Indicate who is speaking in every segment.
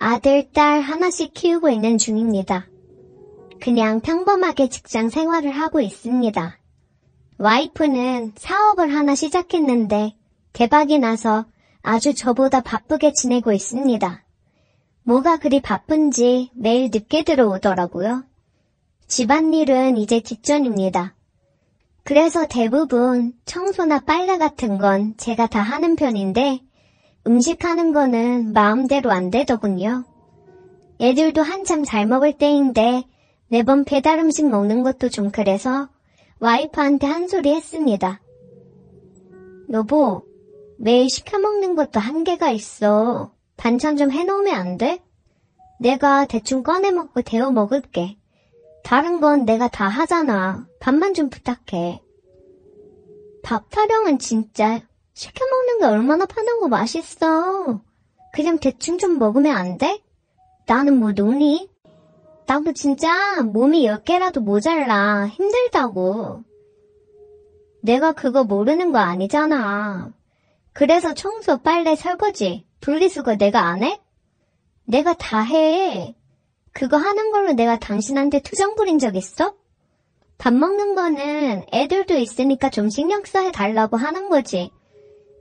Speaker 1: 아들, 딸 하나씩 키우고 있는 중입니다. 그냥 평범하게 직장 생활을 하고 있습니다. 와이프는 사업을 하나 시작했는데 대박이 나서 아주 저보다 바쁘게 지내고 있습니다. 뭐가 그리 바쁜지 매일 늦게 들어오더라고요. 집안일은 이제 뒷전입니다. 그래서 대부분 청소나 빨래 같은 건 제가 다 하는 편인데 음식하는 거는 마음대로 안 되더군요. 애들도 한참 잘 먹을 때인데 매번 배달 음식 먹는 것도 좀 그래서 와이프한테 한 소리 했습니다. 여보, 매일 시켜 먹는 것도 한계가 있어. 반찬 좀 해놓으면 안 돼? 내가 대충 꺼내 먹고 데워 먹을게. 다른 건 내가 다 하잖아. 밥만 좀 부탁해. 밥 타령은 진짜 시켜 먹는 게 얼마나 편하고 맛있어. 그냥 대충 좀 먹으면 안 돼? 나는 뭐 노니? 나도 진짜 몸이 10개라도 모자라. 힘들다고. 내가 그거 모르는 거 아니잖아. 그래서 청소, 빨래, 설거지, 분리수거 내가 안 해? 내가 다 해. 그거 하는 걸로 내가 당신한테 투정 부린 적 있어? 밥 먹는 거는 애들도 있으니까 좀 신경 써달라고 하는 거지.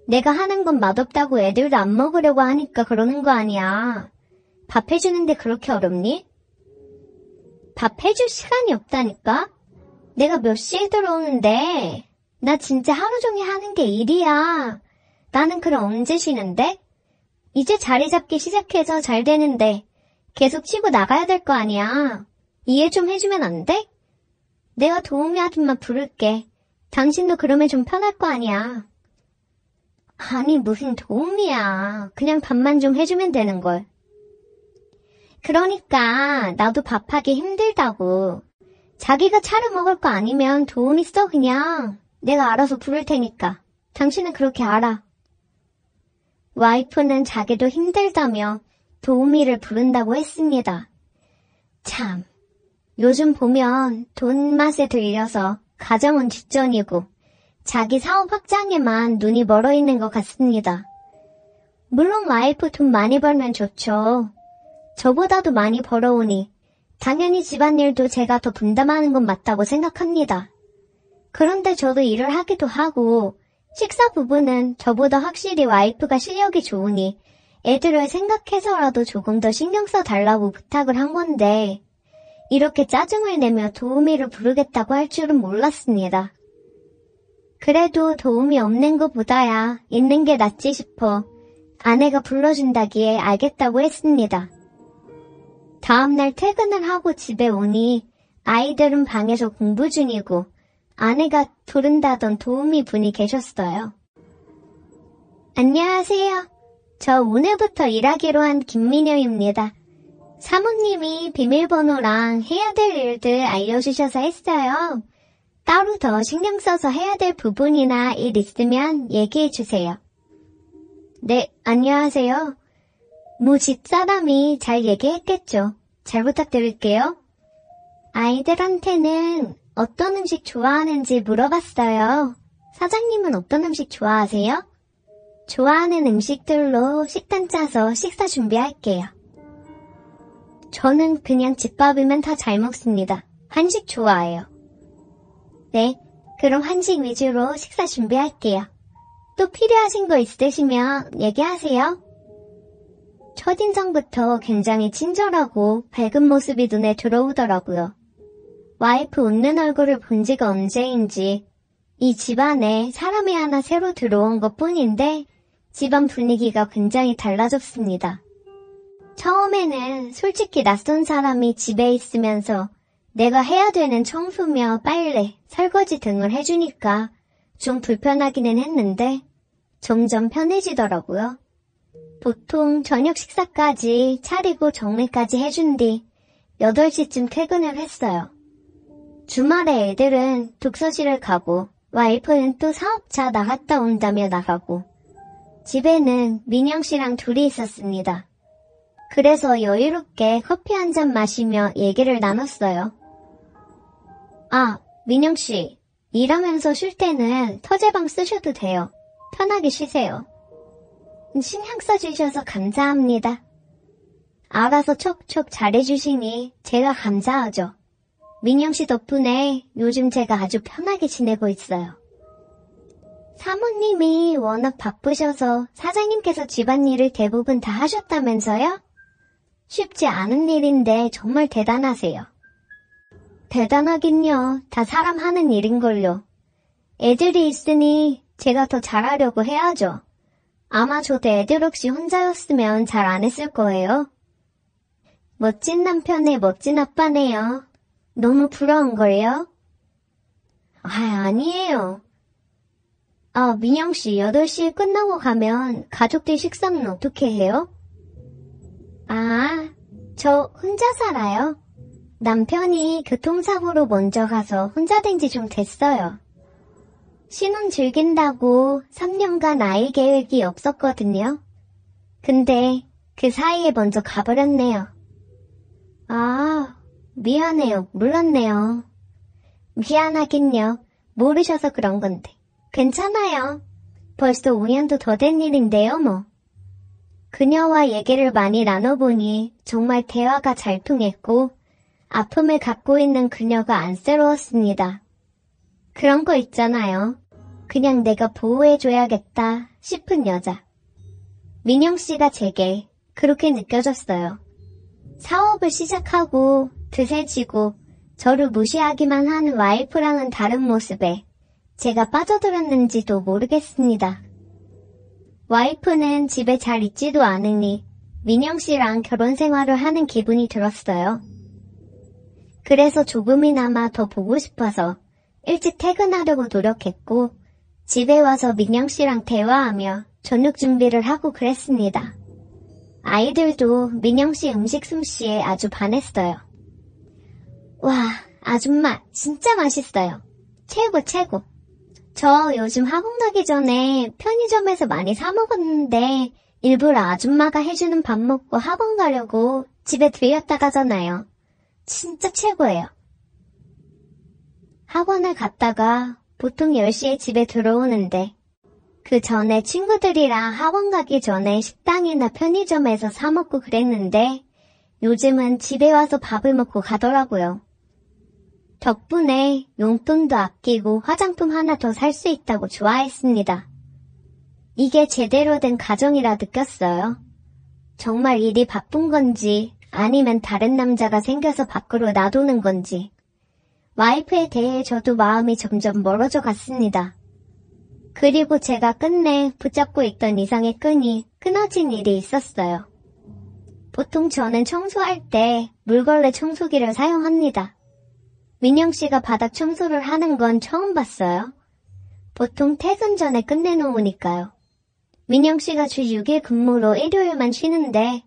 Speaker 1: 내가 하는 건 맛없다고 애들도 안 먹으려고 하니까 그러는 거 아니야. 밥 해주는데 그렇게 어렵니? 밥 해줄 시간이 없다니까? 내가 몇 시에 들어오는데? 나 진짜 하루 종일 하는 게 일이야. 나는 그럼 언제 쉬는데? 이제 자리 잡기 시작해서 잘 되는데 계속 쉬고 나가야 될 거 아니야. 이해 좀 해주면 안 돼? 내가 도우미 아줌마 부를게. 당신도 그러면 좀 편할 거 아니야. 아니 무슨 도우미야. 그냥 밥만 좀 해주면 되는걸. 그러니까 나도 밥하기 힘들다고. 자기가 차려 먹을 거 아니면 도우미 써 그냥. 내가 알아서 부를 테니까. 당신은 그렇게 알아. 와이프는 자기도 힘들다며 도우미를 부른다고 했습니다. 참, 요즘 보면 돈 맛에 들려서 가정은 뒷전이고 자기 사업 확장에만 눈이 멀어 있는 것 같습니다. 물론 와이프 돈 많이 벌면 좋죠. 저보다도 많이 벌어오니 당연히 집안일도 제가 더 분담하는 건 맞다고 생각합니다. 그런데 저도 일을 하기도 하고 식사 부분은 저보다 확실히 와이프가 실력이 좋으니 애들을 생각해서라도 조금 더 신경 써달라고 부탁을 한 건데 이렇게 짜증을 내며 도우미를 부르겠다고 할 줄은 몰랐습니다. 그래도 도우미 없는 것보다야 있는 게 낫지 싶어 아내가 불러준다기에 알겠다고 했습니다. 다음날 퇴근을 하고 집에 오니 아이들은 방에서 공부 중이고 아내가 부른다던 도우미 분이 계셨어요. 안녕하세요. 저 오늘부터 일하기로 한 김민효입니다. 사모님이 비밀번호랑 해야 될 일들 알려주셔서 했어요. 따로 더 신경 써서 해야 될 부분이나 일 있으면 얘기해주세요. 네, 안녕하세요. 뭐 집사람이 잘 얘기했겠죠. 잘 부탁드릴게요. 아이들한테는 어떤 음식 좋아하는지 물어봤어요. 사장님은 어떤 음식 좋아하세요? 좋아하는 음식들로 식단 짜서 식사 준비할게요. 저는 그냥 집밥이면 다 잘 먹습니다. 한식 좋아해요. 네, 그럼 한식 위주로 식사 준비할게요. 또 필요하신 거 있으시면 얘기하세요. 첫인상부터 굉장히 친절하고 밝은 모습이 눈에 들어오더라고요. 와이프 웃는 얼굴을 본 지가 언제인지 이 집안에 사람이 하나 새로 들어온 것 뿐인데 집안 분위기가 굉장히 달라졌습니다. 처음에는 솔직히 낯선 사람이 집에 있으면서 내가 해야 되는 청소며 빨래, 설거지 등을 해주니까 좀 불편하기는 했는데 점점 편해지더라고요. 보통 저녁 식사까지 차리고 정리까지 해준 뒤 8시쯤 퇴근을 했어요. 주말에 애들은 독서실을 가고 와이프는 또 사업차 나갔다 온다며 나가고 집에는 민영씨랑 둘이 있었습니다. 그래서 여유롭게 커피 한 잔 마시며 얘기를 나눴어요. 아, 민영씨, 일하면서 쉴 때는 터제방 쓰셔도 돼요. 편하게 쉬세요. 신경 써주셔서 감사합니다. 알아서 척척 잘해주시니 제가 감사하죠. 민영씨 덕분에 요즘 제가 아주 편하게 지내고 있어요. 사모님이 워낙 바쁘셔서 사장님께서 집안일을 대부분 다 하셨다면서요? 쉽지 않은 일인데 정말 대단하세요. 대단하긴요. 다 사람 하는 일인걸요. 애들이 있으니 제가 더 잘하려고 해야죠. 아마 저도 애들 없이 혼자였으면 잘 안 했을 거예요. 멋진 남편의 멋진 아빠네요. 너무 부러운걸요? 아니에요. 민영씨 8시에 끝나고 가면 가족들 식사는 어떻게 해요? 저 혼자 살아요. 남편이 교통사고로 먼저 가서 혼자 된 지 좀 됐어요. 신혼 즐긴다고 3년간 아이 계획이 없었거든요. 근데 그 사이에 먼저 가버렸네요. 미안해요. 몰랐네요. 미안하긴요. 모르셔서 그런 건데. 괜찮아요. 벌써 5년도 더 된 일인데요, 뭐. 그녀와 얘기를 많이 나눠보니 정말 대화가 잘 통했고 아픔을 갖고 있는 그녀가 안쓰러웠습니다. 그런 거 있잖아요. 그냥 내가 보호해줘야겠다 싶은 여자. 민영씨가 제게 그렇게 느껴졌어요. 사업을 시작하고 드세지고 저를 무시하기만 하는 와이프랑은 다른 모습에 제가 빠져들었는지도 모르겠습니다. 와이프는 집에 잘 있지도 않으니 민영씨랑 결혼 생활을 하는 기분이 들었어요. 그래서 조금이나마 더 보고 싶어서 일찍 퇴근하려고 노력했고 집에 와서 민영씨랑 대화하며 저녁 준비를 하고 그랬습니다. 아이들도 민영씨 음식 솜씨에 아주 반했어요. 와, 아줌마 진짜 맛있어요. 최고. 저 요즘 학원 가기 전에 편의점에서 많이 사 먹었는데 일부러 아줌마가 해주는 밥 먹고 학원 가려고 집에 들렸다 가잖아요. 진짜 최고예요. 학원을 갔다가 보통 10시에 집에 들어오는데 그 전에 친구들이랑 학원 가기 전에 식당이나 편의점에서 사 먹고 그랬는데 요즘은 집에 와서 밥을 먹고 가더라고요. 덕분에 용돈도 아끼고 화장품 하나 더 살 수 있다고 좋아했습니다. 이게 제대로 된 가정이라 느꼈어요. 정말 일이 바쁜 건지 아니면 다른 남자가 생겨서 밖으로 놔두는 건지 와이프에 대해 저도 마음이 점점 멀어져 갔습니다. 그리고 제가 끝내 붙잡고 있던 이상의 끈이 끊어진 일이 있었어요. 보통 저는 청소할 때 물걸레 청소기를 사용합니다. 민영씨가 바닥 청소를 하는 건 처음 봤어요. 보통 퇴근 전에 끝내놓으니까요. 민영씨가 주 6일 근무로 일요일만 쉬는데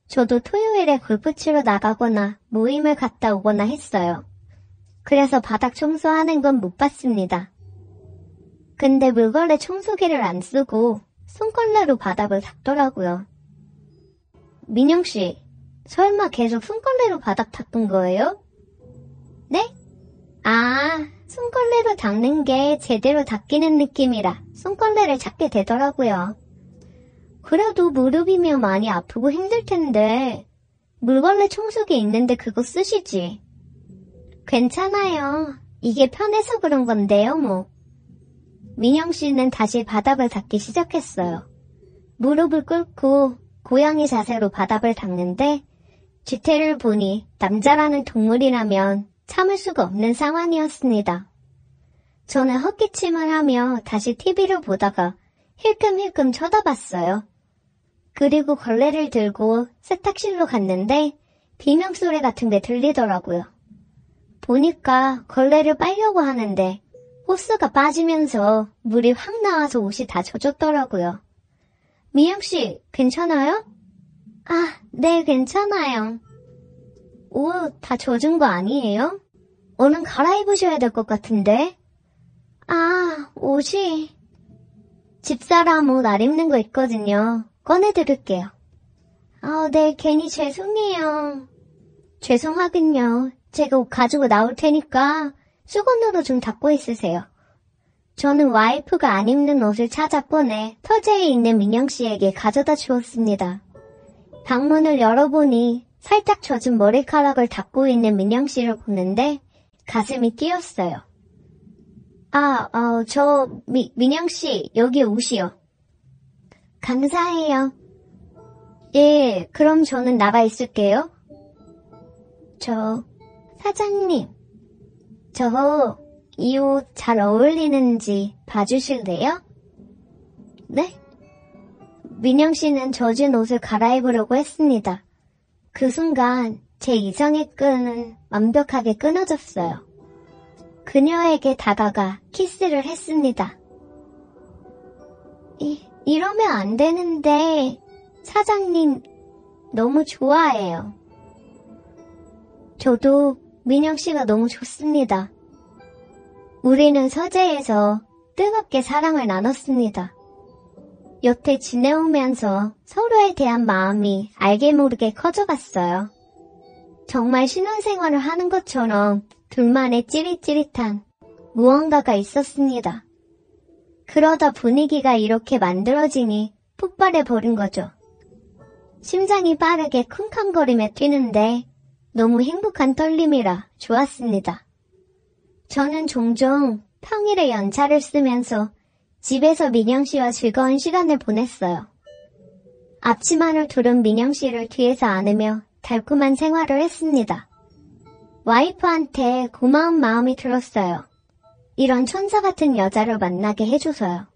Speaker 1: 저도 토요일에 골프 치러 나가거나 모임을 갔다 오거나 했어요. 그래서 바닥 청소하는 건 못 봤습니다. 근데 물걸레 청소기를 안 쓰고 손걸레로 바닥을 닦더라고요. 민영씨, 설마 계속 손걸레로 바닥 닦은 거예요? 네? 손걸레로 닦는 게 제대로 닦이는 느낌이라 손걸레를 찾게 되더라고요. 그래도 무릎이면 많이 아프고 힘들 텐데 물걸레 청소기 있는데 그거 쓰시지. 괜찮아요. 이게 편해서 그런 건데요, 뭐. 민영씨는 다시 바닥을 닦기 시작했어요. 무릎을 꿇고 고양이 자세로 바닥을 닦는데 뒤태를 보니 남자라는 동물이라면 참을 수가 없는 상황이었습니다. 저는 헛기침을 하며 다시 TV를 보다가 힐끔힐끔 쳐다봤어요. 그리고 걸레를 들고 세탁실로 갔는데 비명소리 같은 게 들리더라고요. 보니까 걸레를 빨려고 하는데 호스가 빠지면서 물이 확 나와서 옷이 다 젖었더라고요. 미영씨, 괜찮아요? 네, 괜찮아요. 옷 다 젖은 거 아니에요? 얼른 갈아입으셔야 될 것 같은데. 옷이. 집사람 옷 안 입는 거 있거든요. 꺼내드릴게요. 네, 괜히 죄송해요. 죄송하긴요. 제가 옷 가지고 나올 테니까 수건으로 좀 닦고 있으세요. 저는 와이프가 안 입는 옷을 찾아 꺼내 터제에 있는 민영씨에게 가져다 주었습니다. 방문을 열어보니 살짝 젖은 머리카락을 닦고 있는 민영 씨를 보는데 가슴이 뛰었어요. 민영 씨, 여기 옷이요. 감사해요. 예, 그럼 저는 나가 있을게요. 사장님, 이 옷 잘 어울리는지 봐주실래요? 네? 민영 씨는 젖은 옷을 갈아입으려고 했습니다. 그 순간 제 이성의 끈은 완벽하게 끊어졌어요. 그녀에게 다가가 키스를 했습니다. 이러면 안 되는데 사장님 너무 좋아해요. 저도 민영 씨가 너무 좋습니다. 우리는 서재에서 뜨겁게 사랑을 나눴습니다. 여태 지내오면서 서로에 대한 마음이 알게 모르게 커져갔어요. 정말 신혼생활을 하는 것처럼 둘만의 찌릿찌릿한 무언가가 있었습니다. 그러다 분위기가 이렇게 만들어지니 폭발해버린 거죠. 심장이 빠르게 쿵쾅거리며 뛰는데 너무 행복한 떨림이라 좋았습니다. 저는 종종 평일에 연차를 쓰면서 집에서 민영 씨와 즐거운 시간을 보냈어요. 앞치마를 두른 민영 씨를 뒤에서 안으며 달콤한 생활을 했습니다. 와이프한테 고마운 마음이 들었어요. 이런 천사 같은 여자를 만나게 해줘서요.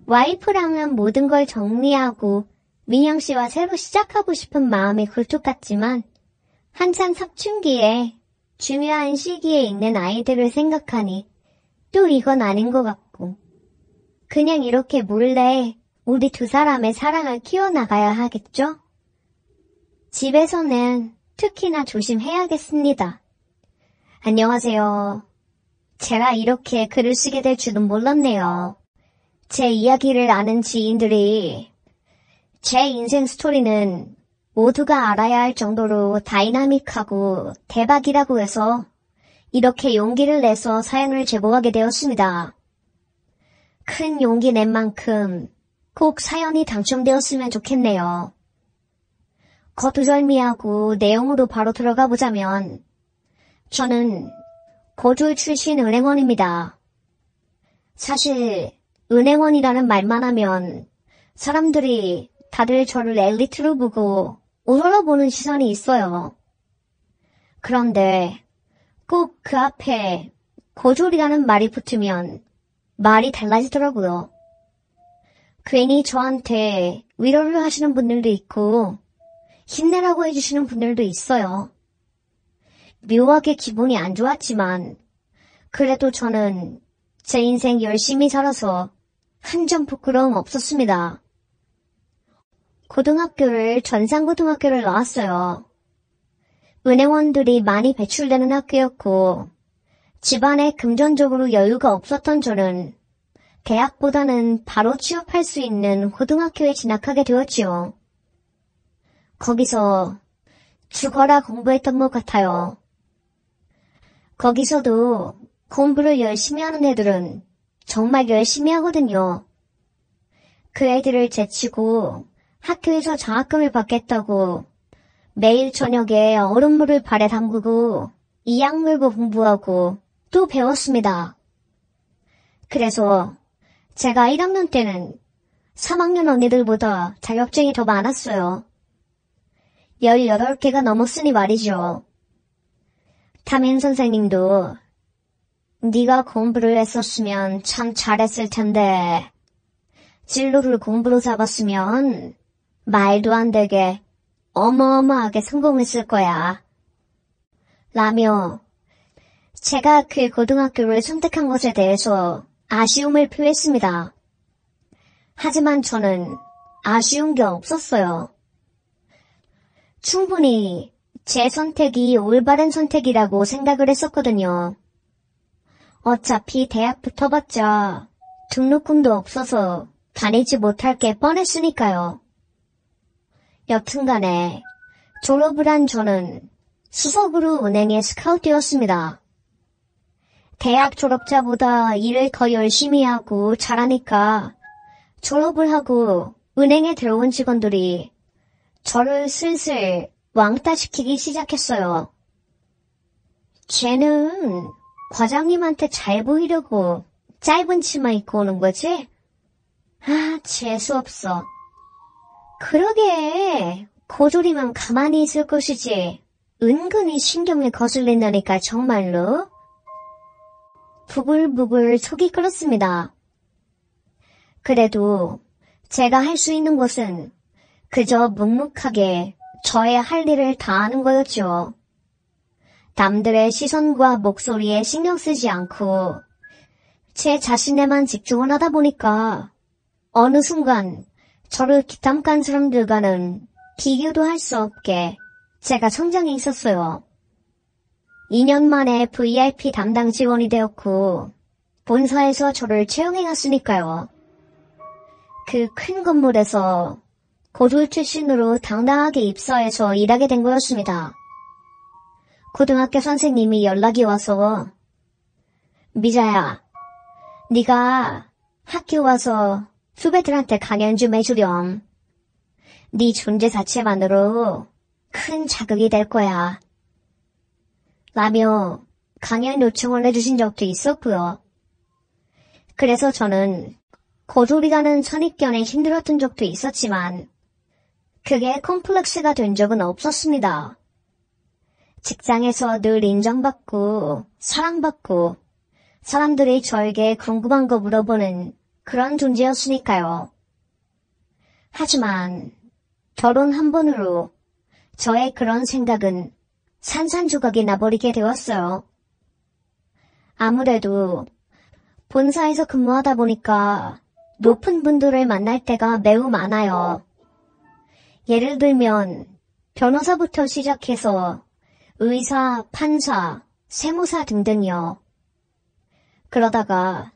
Speaker 1: 와이프랑은 모든 걸 정리하고 민영 씨와 새로 시작하고 싶은 마음이 굴뚝 같지만 한참 사춘기에 중요한 시기에 있는 아이들을 생각하니 또 이건 아닌 것 같고 그냥 이렇게 몰래 우리 두 사람의 사랑을 키워나가야 하겠죠? 집에서는 특히나 조심해야겠습니다. 안녕하세요. 제가 이렇게 글을 쓰게 될 줄은 몰랐네요. 제 이야기를 아는 지인들이 제 인생 스토리는 모두가 알아야 할 정도로 다이나믹하고 대박이라고 해서 이렇게 용기를 내서 사연을 제보하게 되었습니다. 큰 용기 낸 만큼 꼭 사연이 당첨되었으면 좋겠네요. 거두절미하고 내용으로 바로 들어가 보자면 저는 고졸 출신 은행원입니다. 사실 은행원이라는 말만 하면 사람들이 다들 저를 엘리트로 보고 우러러보는 시선이 있어요. 그런데 꼭 그 앞에 고졸이라는 말이 붙으면 말이 달라지더라고요. 괜히 저한테 위로를 하시는 분들도 있고 힘내라고 해주시는 분들도 있어요. 묘하게 기분이 안 좋았지만 그래도 저는 제 인생 열심히 살아서 한 점 부끄러움 없었습니다. 고등학교를 전산고등학교를 나왔어요. 은행원들이 많이 배출되는 학교였고 집안에 금전적으로 여유가 없었던 저는 대학보다는 바로 취업할 수 있는 고등학교에 진학하게 되었지요. 거기서 죽어라 공부했던 것 같아요. 거기서도 공부를 열심히 하는 애들은 정말 열심히 하거든요. 그 애들을 제치고 학교에서 장학금을 받겠다고 매일 저녁에 얼음물을 발에 담그고 이악 물고 공부하고 또 배웠습니다. 그래서 제가 1학년 때는 3학년 언니들보다 자격증이 더 많았어요. 18개가 넘었으니 말이죠. 담임 선생님도 네가 공부를 했었으면 참 잘했을 텐데 진로를 공부로 잡았으면 말도 안 되게 어마어마하게 성공했을 거야. 라며 제가 그 고등학교를 선택한 것에 대해서 아쉬움을 표했습니다. 하지만 저는 아쉬운 게 없었어요. 충분히 제 선택이 올바른 선택이라고 생각을 했었거든요. 어차피 대학 붙어봤자 등록금도 없어서 다니지 못할 게 뻔했으니까요. 여튼간에 졸업을 한 저는 수석으로 은행에 스카웃되었습니다. 대학 졸업자보다 일을 더 열심히 하고 잘하니까 졸업을 하고 은행에 들어온 직원들이 저를 슬슬 왕따시키기 시작했어요. 쟤는 과장님한테 잘 보이려고 짧은 치마 입고 오는 거지? 아, 재수없어. 그러게, 고졸이면 가만히 있을 것이지. 은근히 신경을 거슬린다니까 정말로. 부글부글 속이 끓었습니다. 그래도 제가 할 수 있는 것은 그저 묵묵하게 저의 할 일을 다하는 거였죠. 남들의 시선과 목소리에 신경 쓰지 않고 제 자신에만 집중을 하다 보니까 어느 순간 저를 뒷담간 사람들과는 비교도 할 수 없게 제가 성장해 있었어요. 2년 만에 VIP 담당 직원이 되었고 본사에서 저를 채용해놨으니까요. 그 큰 건물에서 고졸 출신으로 당당하게 입사해서 일하게 된 거였습니다. 고등학교 선생님이 연락이 와서 미자야, 네가 학교 와서 후배들한테 강연 좀 해주렴. 네 존재 자체만으로 큰 자극이 될 거야. 라며 강연 요청을 해주신 적도 있었고요. 그래서 저는 고졸이라는 선입견에 힘들었던 적도 있었지만 그게 콤플렉스가 된 적은 없었습니다. 직장에서 늘 인정받고 사랑받고 사람들이 저에게 궁금한 거 물어보는 그런 존재였으니까요. 하지만 결혼 한 번으로 저의 그런 생각은 산산조각이 나버리게 되었어요. 아무래도 본사에서 근무하다 보니까 높은 분들을 만날 때가 매우 많아요. 예를 들면 변호사부터 시작해서 의사, 판사, 세무사 등등요. 그러다가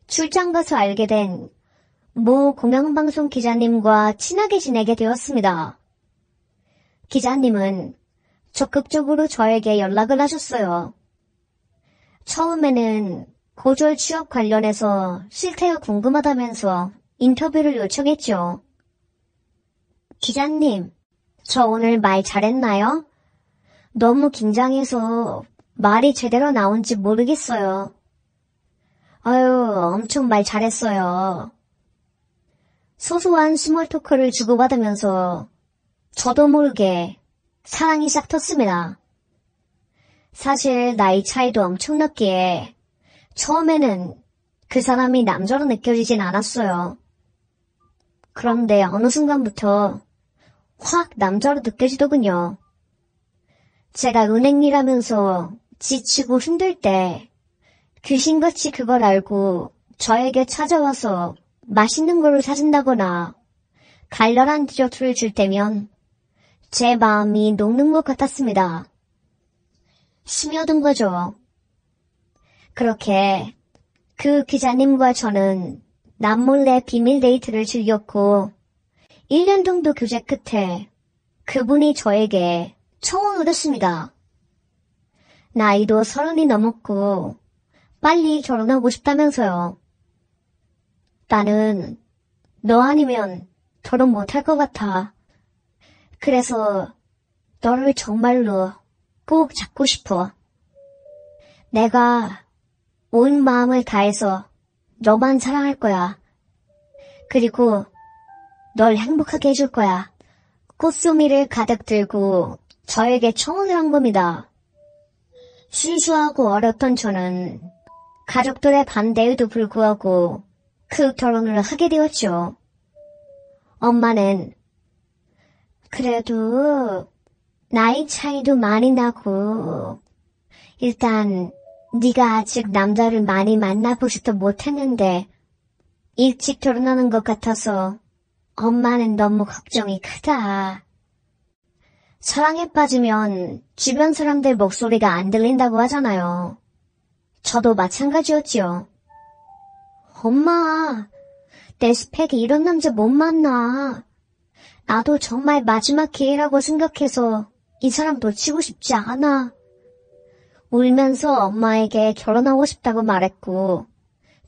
Speaker 1: 출장 가서 알게 된 모 공영방송 기자님과 친하게 지내게 되었습니다. 기자님은 적극적으로 저에게 연락을 하셨어요. 처음에는 고졸 취업 관련해서 실태가 궁금하다면서 인터뷰를 요청했죠. 기자님, 저 오늘 말 잘했나요? 너무 긴장해서 말이 제대로 나온지 모르겠어요. 아유, 엄청 말 잘했어요. 소소한 스몰 토크를 주고받으면서 저도 모르게 사랑이 싹 텄습니다. 사실 나이 차이도 엄청났기에 처음에는 그 사람이 남자로 느껴지진 않았어요. 그런데 어느 순간부터 확 남자로 느껴지더군요. 제가 은행 일하면서 지치고 힘들 때 귀신같이 그걸 알고 저에게 찾아와서 맛있는 거를 사준다거나 갈랄한 디저트를 줄 때면 제 마음이 녹는 것 같았습니다. 스며든 거죠. 그렇게 그 기자님과 저는 남몰래 비밀 데이트를 즐겼고 1년 정도 교제 끝에 그분이 저에게 청혼을 했습니다. 나이도 30이 넘었고 빨리 결혼하고 싶다면서요. 나는 너 아니면 결혼 못할 것 같아. 그래서 너를 정말로 꼭 잡고 싶어. 내가 온 마음을 다해서 너만 사랑할 거야. 그리고 널 행복하게 해줄 거야. 꽃소미를 가득 들고 저에게 청혼을 한 겁니다. 순수하고 어렸던 저는 가족들의 반대에도 불구하고 그 결혼을 하게 되었죠. 엄마는 그래도 나이 차이도 많이 나고 일단 네가 아직 남자를 많이 만나보지도 못했는데 일찍 결혼하는 것 같아서 엄마는 너무 걱정이 크다. 사랑에 빠지면 주변 사람들 목소리가 안 들린다고 하잖아요. 저도 마찬가지였지요. 엄마, 내 스펙이 이런 남자 못 만나. 나도 정말 마지막 기회라고 생각해서 이 사람 놓치고 싶지 않아. 울면서 엄마에게 결혼하고 싶다고 말했고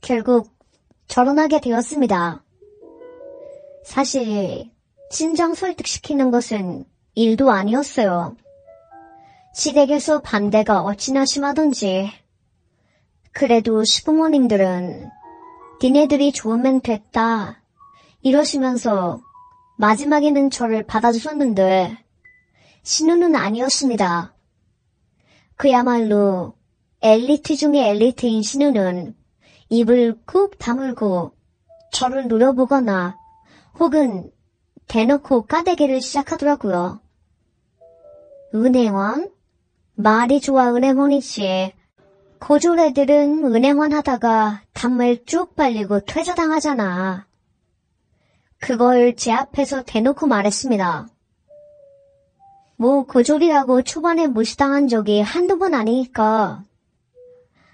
Speaker 1: 결국 결혼하게 되었습니다. 사실 진정 설득시키는 것은 일도 아니었어요. 시댁에서 반대가 어찌나 심하던지. 그래도 시부모님들은 니네들이 좋으면 됐다 이러시면서 마지막에는 저를 받아주셨는데 신우는 아니었습니다. 그야말로 엘리트 중에 엘리트인 신우는 입을 꾹 다물고 저를 노려보거나 혹은 대놓고 까대기를 시작하더라고요. 은행원? 말이 좋아 은행원이지. 고졸 애들은 은행원 하다가 단물 쭉 빨리고 퇴사당하잖아. 그걸 제 앞에서 대놓고 말했습니다. 뭐 고졸이라고 초반에 무시당한 적이 한두 번 아니니까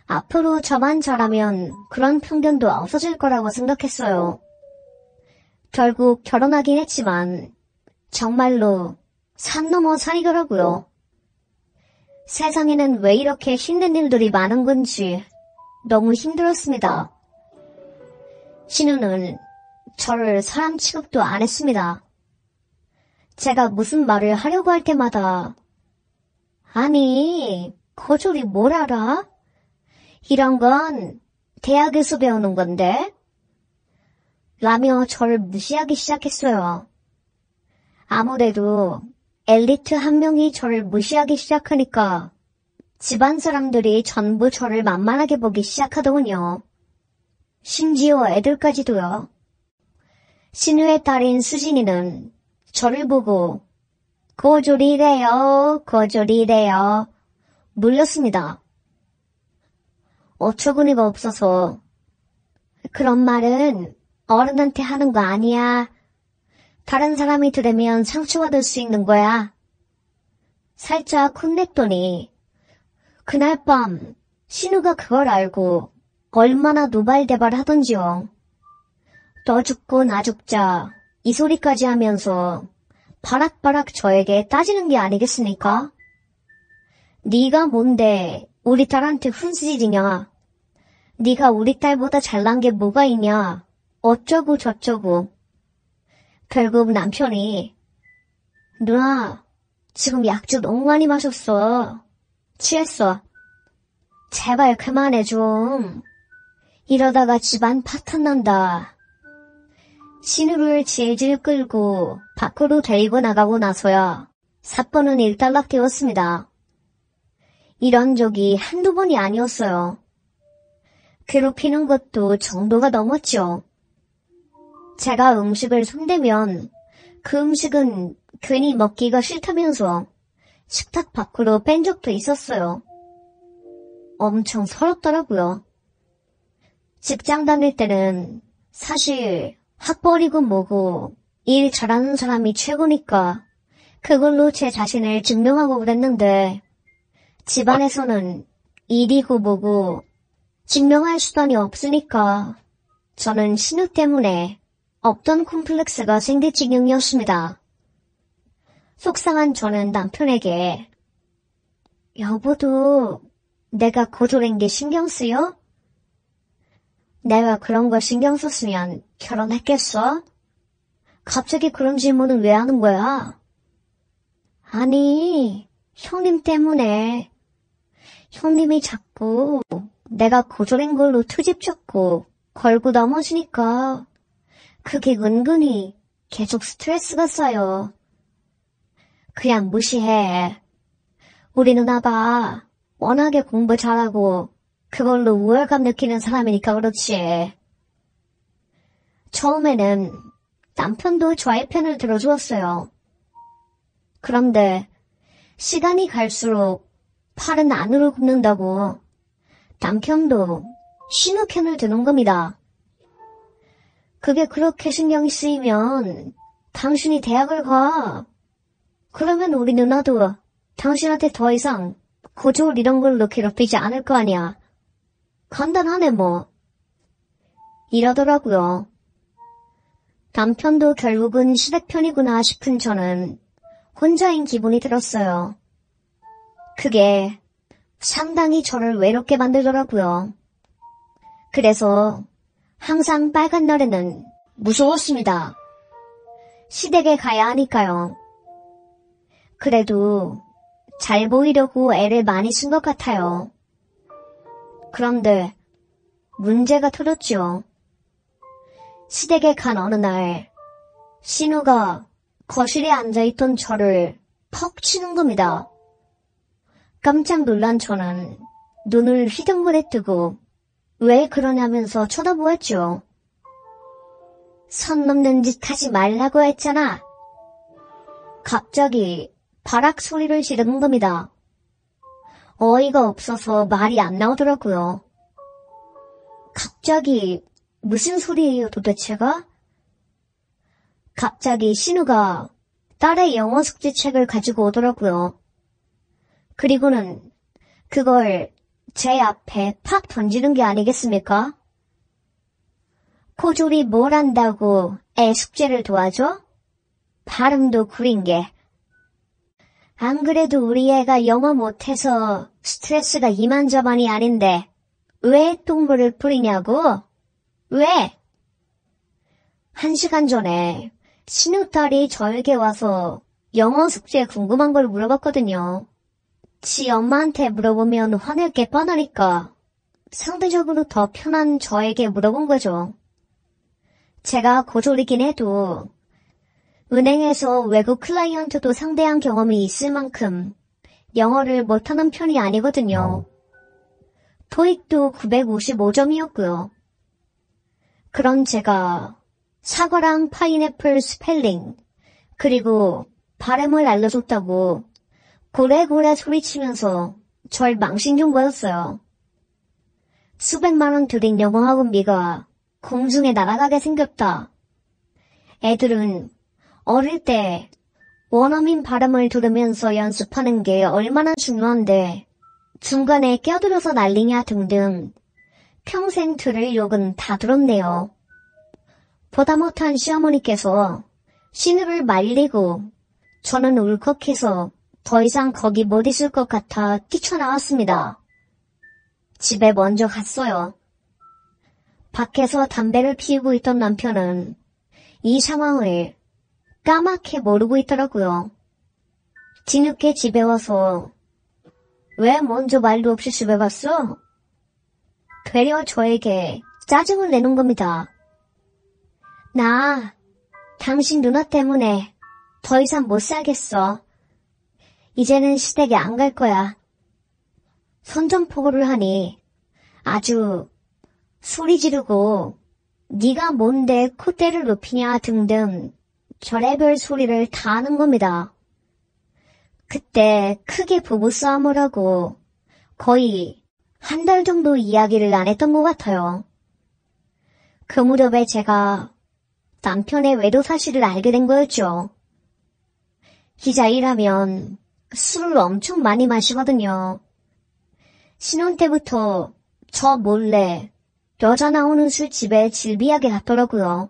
Speaker 1: 앞으로 저만 잘하면 그런 편견도 없어질 거라고 생각했어요. 결국 결혼하긴 했지만 정말로 산 넘어 산이더라고요. 세상에는 왜 이렇게 힘든 일들이 많은 건지 너무 힘들었습니다. 신우는 저를 사람 취급도 안 했습니다. 제가 무슨 말을 하려고 할 때마다 아니, 고졸이 뭘 알아? 이런 건 대학에서 배우는 건데? 라며 저를 무시하기 시작했어요. 아무래도 엘리트 한 명이 저를 무시하기 시작하니까 집안 사람들이 전부 저를 만만하게 보기 시작하더군요. 심지어 애들까지도요. 신우의 딸인 수진이는 저를 보고 고졸이래요, 고졸이래요 물렸습니다. 어처구니가 없어서 그런 말은 어른한테 하는 거 아니야. 다른 사람이 들으면 상처가 될 수 있는 거야. 살짝 혼냈더니 그날 밤 신우가 그걸 알고 얼마나 노발대발 하던지요. 너 죽고 나 죽자 이 소리까지 하면서 바락바락 저에게 따지는 게 아니겠습니까? 네가 뭔데 우리 딸한테 훈수질이냐? 네가 우리 딸보다 잘난 게 뭐가 있냐? 어쩌고 저쩌고. 결국 남편이 누나 지금 약주 너무 많이 마셨어. 취했어. 제발 그만해 좀. 이러다가 집안 파탄 난다. 신우를 질질 끌고 밖으로 데리고 나가고 나서야 사건은 일단락되었습니다. 이런 적이 한두 번이 아니었어요. 괴롭히는 것도 정도가 넘었죠. 제가 음식을 손대면 그 음식은 괜히 먹기가 싫다면서 식탁 밖으로 뺀 적도 있었어요. 엄청 서럽더라고요. 직장 다닐 때는 사실 학벌이고 뭐고 일 잘하는 사람이 최고니까 그걸로 제 자신을 증명하고 그랬는데 집안에서는 일이고 뭐고 증명할 수단이 없으니까 저는 신우 때문에 없던 콤플렉스가 생길 지경이었습니다. 속상한 저는 남편에게 여보도 내가 고졸인 게 신경 쓰여? 내가 그런 거 신경 썼으면 결혼했겠어? 갑자기 그런 질문을 왜 하는 거야? 아니, 형님 때문에. 형님이 자꾸 내가 고졸인 걸로 트집쳤고 걸고 넘어지니까 그게 은근히 계속 스트레스가 쌓여. 그냥 무시해. 우리 누나 봐. 워낙에 공부 잘하고 그걸로 우월감 느끼는 사람이니까 그렇지. 처음에는 남편도 저의 편을 들어주었어요. 그런데 시간이 갈수록 팔은 안으로 굽는다고 남편도 신우 편을 드는 겁니다. 그게 그렇게 신경이 쓰이면 당신이 대학을 가. 그러면 우리 누나도 당신한테 더 이상 고졸 이런 걸로 괴롭히지 않을 거 아니야. 간단하네 뭐. 이러더라고요. 남편도 결국은 시댁 편이구나 싶은 저는 혼자인 기분이 들었어요. 그게 상당히 저를 외롭게 만들더라고요. 그래서 항상 빨간 날에는 무서웠습니다. 시댁에 가야 하니까요. 그래도 잘 보이려고 애를 많이 쓴 것 같아요. 그런데 문제가 터졌죠. 시댁에 간 어느 날 신우가 거실에 앉아있던 저를 퍽 치는 겁니다. 깜짝 놀란 저는 눈을 휘둥그레 뜨고 왜 그러냐면서 쳐다보았죠. 선 넘는 짓 하지 말라고 했잖아. 갑자기 바락 소리를 지르는 겁니다. 어이가 없어서 말이 안 나오더라고요. 갑자기 무슨 소리예요 도대체가? 갑자기 신우가 딸의 영어 숙제책을 가지고 오더라고요. 그리고는 그걸 제 앞에 팍 던지는 게 아니겠습니까? 고졸이 뭘 안다고 애 숙제를 도와줘? 발음도 구린 게. 안 그래도 우리 애가 영어 못해서 스트레스가 이만저만이 아닌데 왜 똥물을 뿌리냐고? 왜? 1시간 전에 신우딸이 저에게 와서 영어 숙제 궁금한 걸 물어봤거든요. 지 엄마한테 물어보면 화낼 게 뻔하니까 상대적으로 더 편한 저에게 물어본 거죠. 제가 고졸이긴 해도 은행에서 외국 클라이언트도 상대한 경험이 있을 만큼 영어를 못하는 편이 아니거든요. 토익도 955점이었고요. 그런 제가 사과랑 파인애플 스펠링 그리고 발음을 알려줬다고 고래고래 소리치면서 절 망신 준 거였어요. 수백만 원 들인 영어 학원비가 공중에 날아가게 생겼다. 애들은 어릴 때 원어민 발음을 들으면서 연습하는 게 얼마나 중요한데 중간에 껴들어서 난리냐 등등 평생 들을 욕은 다 들었네요. 보다 못한 시어머니께서 신우를 말리고 저는 울컥해서 더 이상 거기 못 있을 것 같아 뛰쳐나왔습니다. 집에 먼저 갔어요. 밖에서 담배를 피우고 있던 남편은 이 상황을 까맣게 모르고 있더라고요. 뒤늦게 집에 와서 왜 먼저 말도 없이 집에 갔어? 되려 저에게 짜증을 내는 겁니다. 나 당신 누나 때문에 더 이상 못 살겠어. 이제는 시댁에 안 갈 거야. 선전포고를 하니 아주 소리 지르고 네가 뭔데 콧대를 높이냐 등등 별의별 소리를 다 하는 겁니다. 그때 크게 부부싸움을 하고 거의 한 달 정도 이야기를 안 했던 것 같아요. 그 무렵에 제가 남편의 외도 사실을 알게 된 거였죠. 기자 일하면 술을 엄청 많이 마시거든요. 신혼 때부터 저 몰래 여자 나오는 술집에 질비하게 갔더라고요.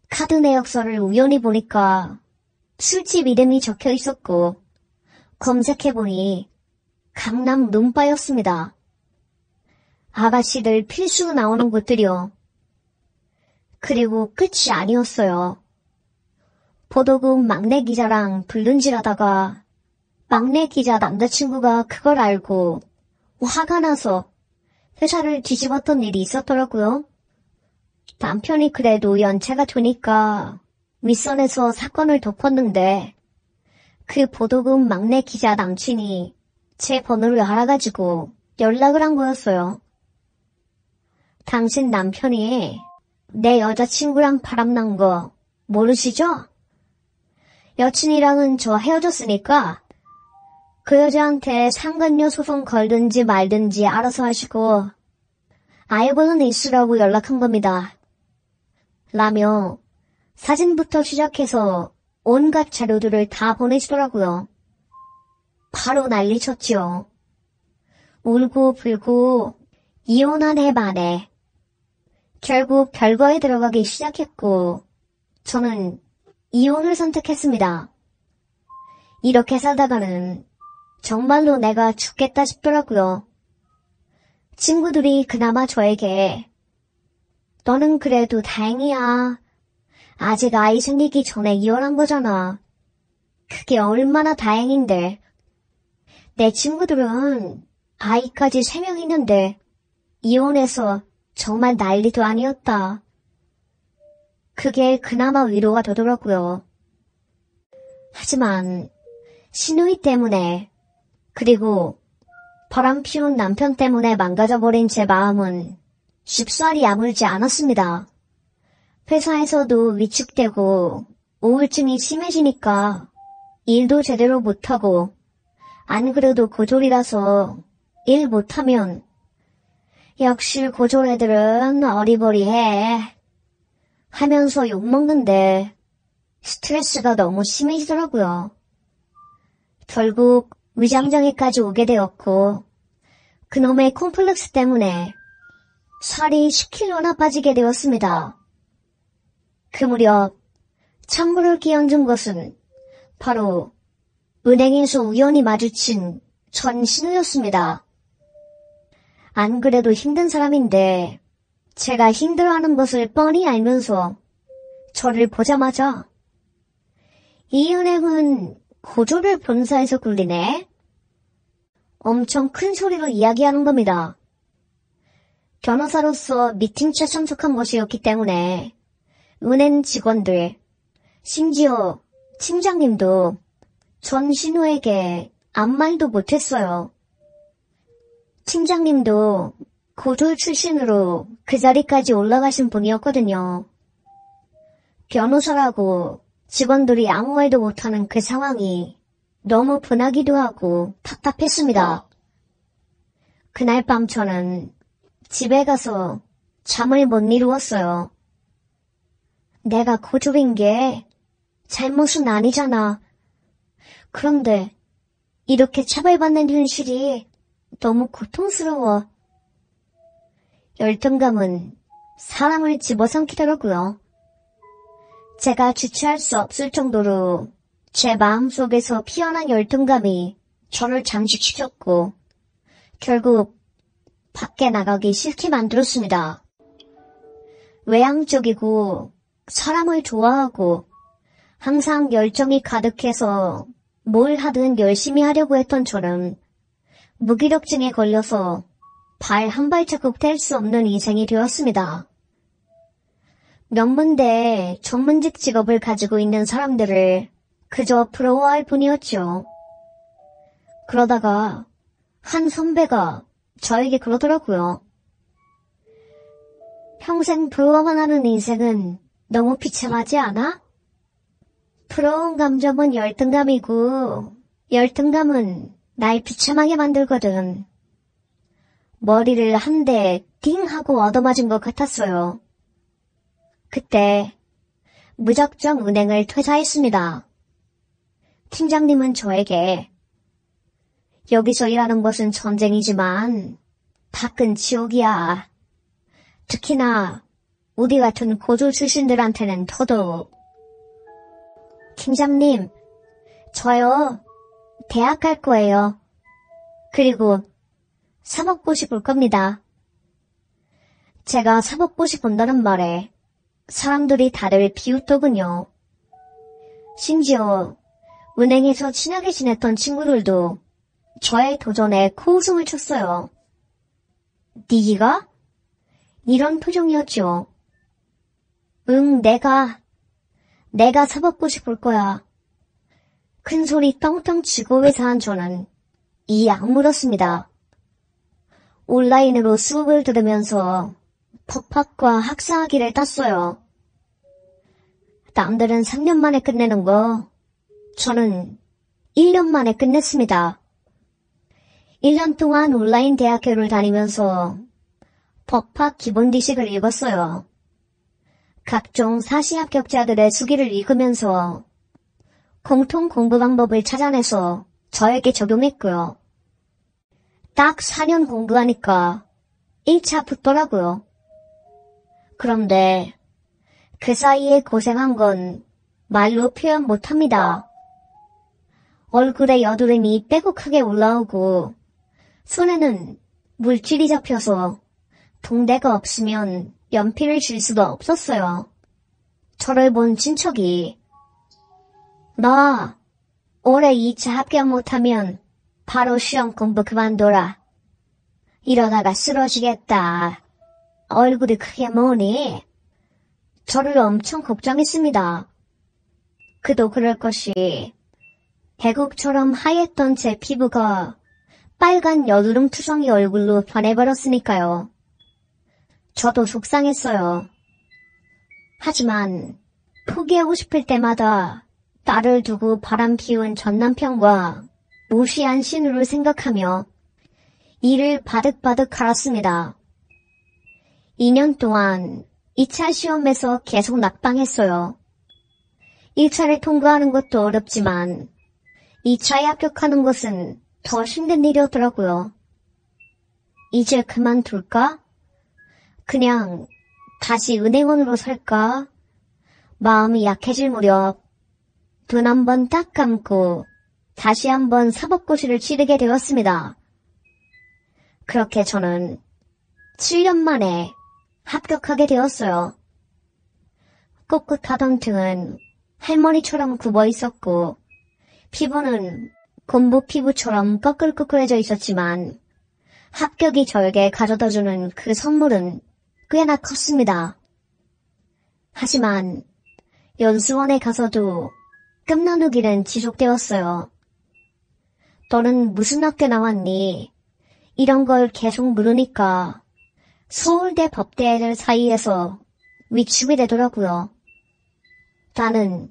Speaker 1: 카드 내역서를 우연히 보니까 술집 이름이 적혀 있었고 검색해보니 강남 눈바였습니다. 아가씨들 필수 나오는 곳들이요. 그리고 끝이 아니었어요. 보도국 막내 기자랑 불륜질하다가 막내 기자 남자친구가 그걸 알고 화가 나서 회사를 뒤집었던 일이 있었더라고요. 남편이 그래도 연체가 되니까 윗선에서 사건을 덮었는데 그 보도국 막내 기자 남친이 제 번호를 알아가지고 연락을 한 거였어요. 당신 남편이 내 여자친구랑 바람난 거 모르시죠? 여친이랑은 저 헤어졌으니까 그 여자한테 상간녀 소송 걸든지 말든지 알아서 하시고 알고는 있으라고 연락한 겁니다. 라며 사진부터 시작해서 온갖 자료들을 다 보내주더라고요. 바로 난리쳤지요. 울고 불고 이혼한 해 만에 결국 별거에 들어가기 시작했고 저는 이혼을 선택했습니다. 이렇게 살다가는 정말로 내가 죽겠다 싶더라고요. 친구들이 그나마 저에게 너는 그래도 다행이야. 아직 아이 생기기 전에 이혼한 거잖아. 그게 얼마나 다행인데. 내 친구들은 아이까지 3명 있는데 이혼해서 정말 난리도 아니었다. 그게 그나마 위로가 되더라고요. 하지만 시누이 때문에 그리고 바람 피운 남편 때문에 망가져버린 제 마음은 쉽사리 아물지 않았습니다. 회사에서도 위축되고 우울증이 심해지니까 일도 제대로 못하고 안 그래도 고졸이라서 일 못하면 역시 고졸 애들은 어리버리해 하면서 욕먹는데 스트레스가 너무 심해지더라고요. 결국 위장장애까지 오게 되었고 그놈의 콤플렉스 때문에 살이 10kg나 빠지게 되었습니다. 그 무렵 찬물을 끼얹은 것은 바로 은행에서 우연히 마주친 전 신우였습니다. 안 그래도 힘든 사람인데 제가 힘들어하는 것을 뻔히 알면서 저를 보자마자 이 은행은 고졸을 본사에서 굴리네? 엄청 큰 소리로 이야기하는 겁니다. 변호사로서 미팅차 참석한 것이었기 때문에 은행 직원들, 심지어 팀장님도 전 신우에게 아무 말도 못했어요. 팀장님도 고졸 출신으로 그 자리까지 올라가신 분이었거든요. 변호사라고 직원들이 아무 말도 못하는 그 상황이 너무 분하기도 하고 답답했습니다. 그날 밤 저는 집에 가서 잠을 못 이루었어요. 내가 고졸인 게 잘못은 아니잖아. 그런데 이렇게 차별받는 현실이 너무 고통스러워. 열등감은 사람을 집어삼키더라고요. 제가 주체할 수 없을 정도로 제 마음속에서 피어난 열등감이 저를 잠식시켰고 결국 밖에 나가기 싫게 만들었습니다. 외향적이고 사람을 좋아하고 항상 열정이 가득해서 뭘 하든 열심히 하려고 했던 저는 무기력증에 걸려서 발 한 발자국 뗄 수 없는 인생이 되었습니다. 명문대 전문직 직업을 가지고 있는 사람들을 그저 부러워할 뿐이었죠. 그러다가 한 선배가 저에게 그러더라고요. 평생 부러워만 하는 인생은 너무 비참하지 않아? 부러운 감정은 열등감이고 열등감은 날 비참하게 만들거든. 머리를 한 대 띵 하고 얻어맞은 것 같았어요. 그때 무작정 은행을 퇴사했습니다. 팀장님은 저에게 여기서 일하는 것은 전쟁이지만 밖은 지옥이야. 특히나 우리 같은 고졸 출신들한테는 더더욱. 팀장님, 저요 대학 갈 거예요. 그리고 사법고시 볼 겁니다. 제가 사법고시 본다는 말에 사람들이 다들 비웃더군요. 심지어 은행에서 친하게 지냈던 친구들도 저의 도전에 코웃음을 쳤어요. 니가? 이런 표정이었죠. 응, 내가 사법고시 볼 거야. 큰 소리 떵떵 치고 회사한 저는 이 악물었습니다. 온라인으로 수업을 들으면서 법학과 학사학위를 땄어요. 남들은 3년 만에 끝내는 거, 저는 1년 만에 끝냈습니다. 1년 동안 온라인 대학교를 다니면서 법학 기본 지식을 읽었어요. 각종 사시 합격자들의 수기를 읽으면서 공통 공부 방법을 찾아내서 저에게 적용했고요. 딱 4년 공부하니까 1차 붙더라고요. 그런데 그 사이에 고생한 건 말로 표현 못합니다. 얼굴에 여드름이 빼곡하게 올라오고 손에는 물질이 잡혀서 동대가 없으면 연필을 줄 수가 없었어요. 저를 본 친척이 너 올해 2차 합격 못하면 바로 시험 공부 그만둬라. 이러다가 쓰러지겠다. 얼굴이 크게 뭐니? 저를 엄청 걱정했습니다. 그도 그럴 것이 계곡처럼 하였던 제 피부가 빨간 여드름 투성이 얼굴로 변해버렸으니까요. 저도 속상했어요. 하지만 포기하고 싶을 때마다 나를 두고 바람 피운 전 남편과 무시한 신우를 생각하며 이를 바득바득 갈았습니다. 2년 동안 2차 시험에서 계속 낙방했어요. 1차를 통과하는 것도 어렵지만 2차에 합격하는 것은 더 힘든 일이었더라고요. 이제 그만둘까? 그냥 다시 은행원으로 살까? 마음이 약해질 무렵 눈 한 번 딱 감고 다시 한번 사법고시를 치르게 되었습니다. 그렇게 저는 7년 만에 합격하게 되었어요. 꼿꼿하던 등은 할머니처럼 굽어 있었고 피부는 곰보 피부처럼 꺼끌꺼끌해져 있었지만 합격이 저에게 가져다주는 그 선물은 꽤나 컸습니다. 하지만 연수원에 가서도 끝나누기는 지속되었어요. 너는 무슨 학교 나왔니? 이런 걸 계속 물으니까 서울대 법대 애들 사이에서 위축이 되더라고요. 나는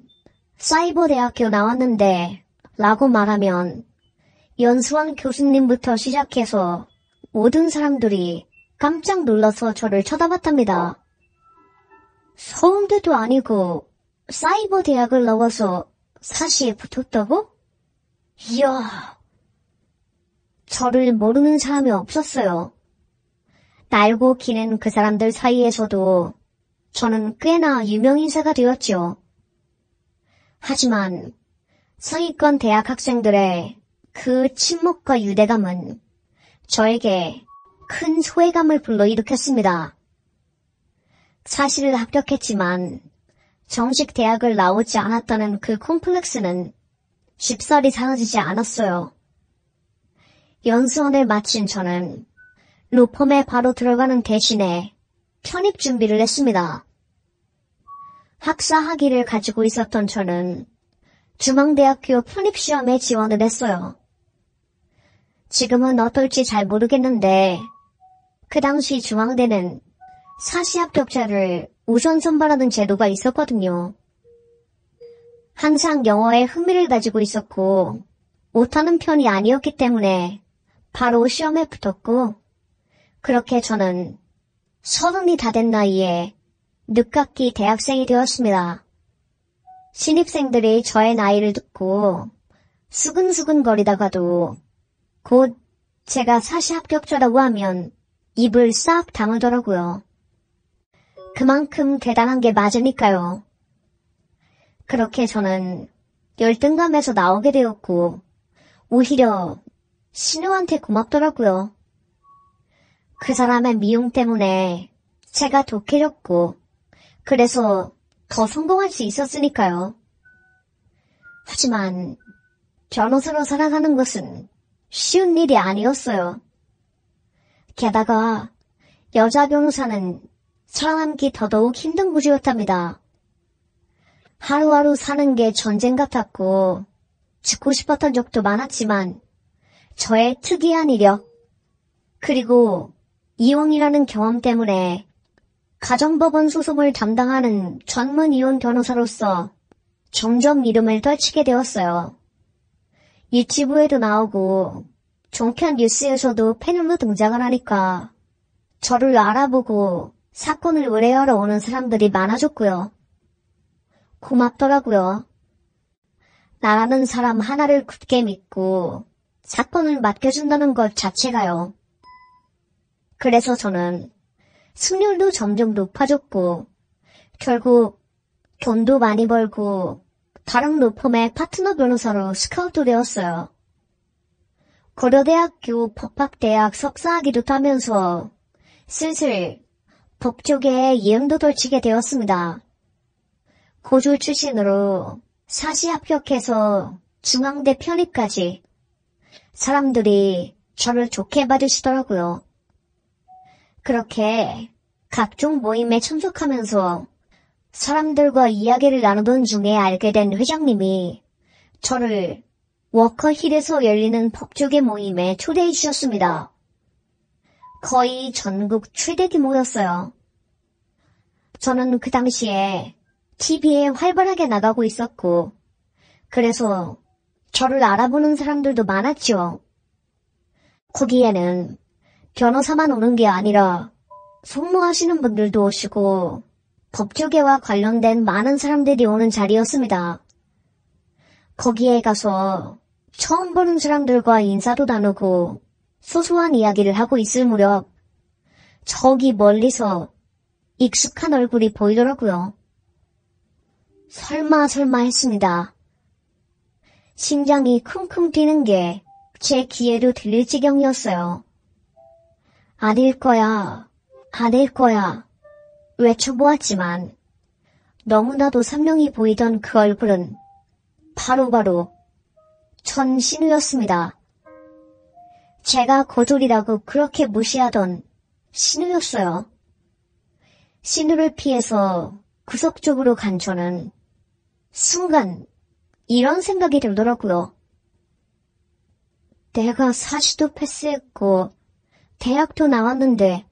Speaker 1: 사이버대학교 나왔는데 라고 말하면 연수원 교수님부터 시작해서 모든 사람들이 깜짝 놀라서 저를 쳐다봤답니다. 서울대도 아니고 사이버대학을 나와서 사시에 붙었다고? 이야, 저를 모르는 사람이 없었어요. 날고 기는 그 사람들 사이에서도 저는 꽤나 유명인사가 되었죠. 하지만 상위권 대학 학생들의 그 침묵과 유대감은 저에게 큰 소외감을 불러일으켰습니다. 사실 합격했지만 정식 대학을 나오지 않았다는 그 콤플렉스는 쉽사리 사라지지 않았어요. 연수원을 마친 저는 로펌에 바로 들어가는 대신에 편입 준비를 했습니다. 학사 학위를 가지고 있었던 저는 중앙대학교 편입시험에 지원을 했어요. 지금은 어떨지 잘 모르겠는데 그 당시 중앙대는 사시 합격자를 우선 선발하는 제도가 있었거든요. 항상 영어에 흥미를 가지고 있었고 못하는 편이 아니었기 때문에 바로 시험에 붙었고 그렇게 저는 30이 다 된 나이에 늦깎이 대학생이 되었습니다. 신입생들이 저의 나이를 듣고 수근수근거리다가도 곧 제가 사시 합격자라고 하면 입을 싹 다물더라고요. 그만큼 대단한 게 맞으니까요. 그렇게 저는 열등감에서 나오게 되었고 오히려 신우한테 고맙더라고요. 그 사람의 미움 때문에 제가 독해졌고 그래서 더 성공할 수 있었으니까요. 하지만 변호사로 살아가는 것은 쉬운 일이 아니었어요. 게다가 여자 변호사는 살아남기 더더욱 힘든 구조였답니다. 하루하루 사는 게 전쟁 같았고 죽고 싶었던 적도 많았지만 저의 특이한 이력 그리고 이혼이라는 경험 때문에 가정법원 소송을 담당하는 전문 이혼 변호사로서 점점 이름을 떨치게 되었어요. 유튜브에도 나오고 종편 뉴스에서도 패널로 등장을 하니까 저를 알아보고 사건을 의뢰하러 오는 사람들이 많아졌고요. 고맙더라고요. 나라는 사람 하나를 굳게 믿고 사건을 맡겨준다는 것 자체가요. 그래서 저는 승률도 점점 높아졌고 결국 돈도 많이 벌고 다른 로펌의 파트너 변호사로 스카우트 되었어요. 고려대학교 법학대학 석사학위도 따면서 슬슬 법조계에 이름도 걸치게 되었습니다. 고졸 출신으로 사시 합격해서 중앙대 편입까지 사람들이 저를 좋게 봐주시더라고요. 그렇게 각종 모임에 참석하면서 사람들과 이야기를 나누던 중에 알게 된 회장님이 저를 워커힐에서 열리는 법조계 모임에 초대해 주셨습니다. 거의 전국 최대 규모였어요. 저는 그 당시에 TV에 활발하게 나가고 있었고, 그래서 저를 알아보는 사람들도 많았죠. 거기에는 변호사만 오는 게 아니라 속무하시는 분들도 오시고 법조계와 관련된 많은 사람들이 오는 자리였습니다. 거기에 가서 처음 보는 사람들과 인사도 나누고 소소한 이야기를 하고 있을 무렵 저기 멀리서 익숙한 얼굴이 보이더라고요. 설마 했습니다. 심장이 쿵쿵 뛰는 게 제 귀에도 들릴 지경이었어요. 아닐 거야 외쳐보았지만 너무나도 선명히 보이던 그 얼굴은 바로 전신우였습니다. 제가 거졸이라고 그렇게 무시하던 신우였어요. 신우를 피해서 구석쪽으로 간 저는 순간 이런 생각이 들더라고요. 내가 사시도 패스했고 대학도 나왔는데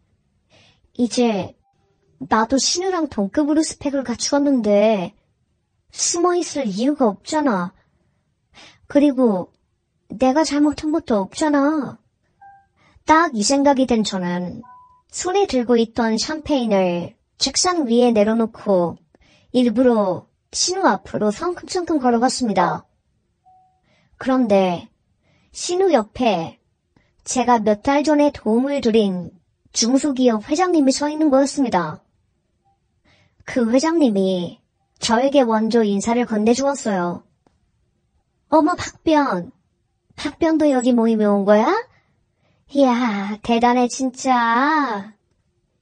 Speaker 1: 이제 나도 신우랑 동급으로 스펙을 갖추었는데 숨어있을 이유가 없잖아. 그리고 내가 잘못한 것도 없잖아. 딱 이 생각이 든 저는 손에 들고 있던 샴페인을 책상 위에 내려놓고 일부러 신우 앞으로 성큼성큼 걸어갔습니다. 그런데 신우 옆에 제가 몇 달 전에 도움을 드린 중소기업 회장님이 서 있는 거였습니다. 그 회장님이 저에게 먼저 인사를 건네주었어요. 어머 박변도 여기 모임에 온 거야? 이야 대단해 진짜.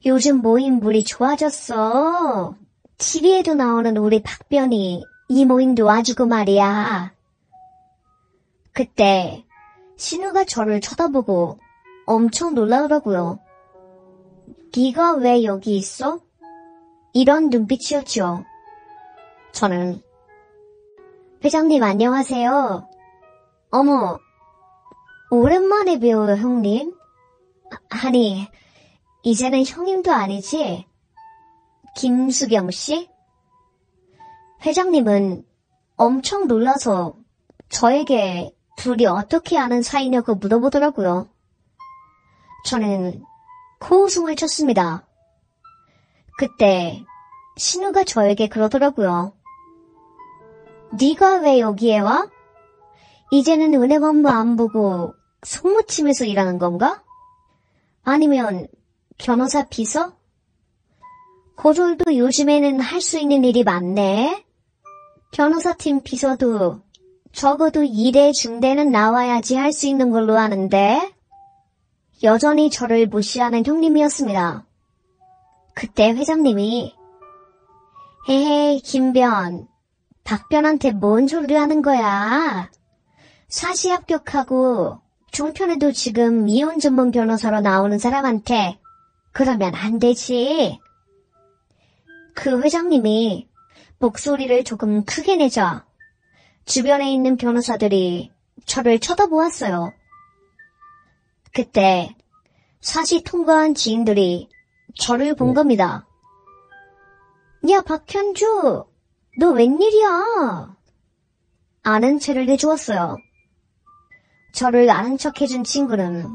Speaker 1: 요즘 모임 물이 좋아졌어. TV에도 나오는 우리 박변이 이 모임도 와주고 말이야. 그때 신우가 저를 쳐다보고 엄청 놀라더라고요. 네가 왜 여기 있어? 이런 눈빛이었죠. 저는 회장님 안녕하세요. 어머 오랜만에 뵈어요 형님. 아니 이제는 형님도 아니지? 김수경씨? 회장님은 엄청 놀라서 저에게 둘이 어떻게 아는 사이냐고 물어보더라고요. 저는 코웃음을 쳤습니다. 그때 신우가 저에게 그러더라고요. 네가 왜 여기에 와? 이제는 은행 업무 안 보고 속무팀에서 일하는 건가? 아니면 변호사 비서? 고졸도 요즘에는 할 수 있는 일이 많네. 변호사팀 비서도 적어도 2대 중대는 나와야지 할 수 있는 걸로 아는데. 여전히 저를 무시하는 형님이었습니다. 그때 회장님이 에헤이 김변, 박변한테 뭔 소리를 하는 거야. 사시 합격하고 종편에도 지금 이혼 전문 변호사로 나오는 사람한테 그러면 안 되지. 그 회장님이 목소리를 조금 크게 내자 주변에 있는 변호사들이 저를 쳐다보았어요. 그때 사시 통과한 지인들이 저를 본 겁니다. 야 박현주, 너 웬일이야? 아는 체를 해주었어요. 저를 아는 척 해준 친구는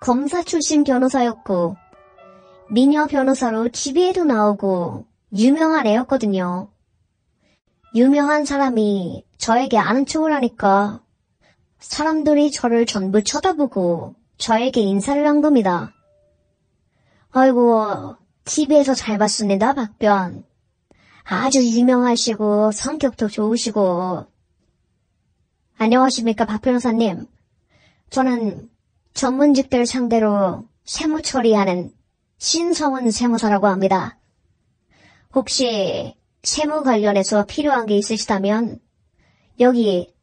Speaker 1: 검사 출신 변호사였고 미녀 변호사로 TV에도 나오고 유명한 애였거든요. 유명한 사람이 저에게 아는 척을 하니까 사람들이 저를 전부 쳐다보고 저에게 인사를 한 겁니다. 아이고, TV에서 잘 봤습니다, 박변. 아주 유명하시고 성격도 좋으시고. 안녕하십니까, 박 변호사님. 저는 전문직들 상대로 세무 처리하는 신성은 세무사라고 합니다. 혹시 채무 관련해서 필요한 게 있으시다면 여기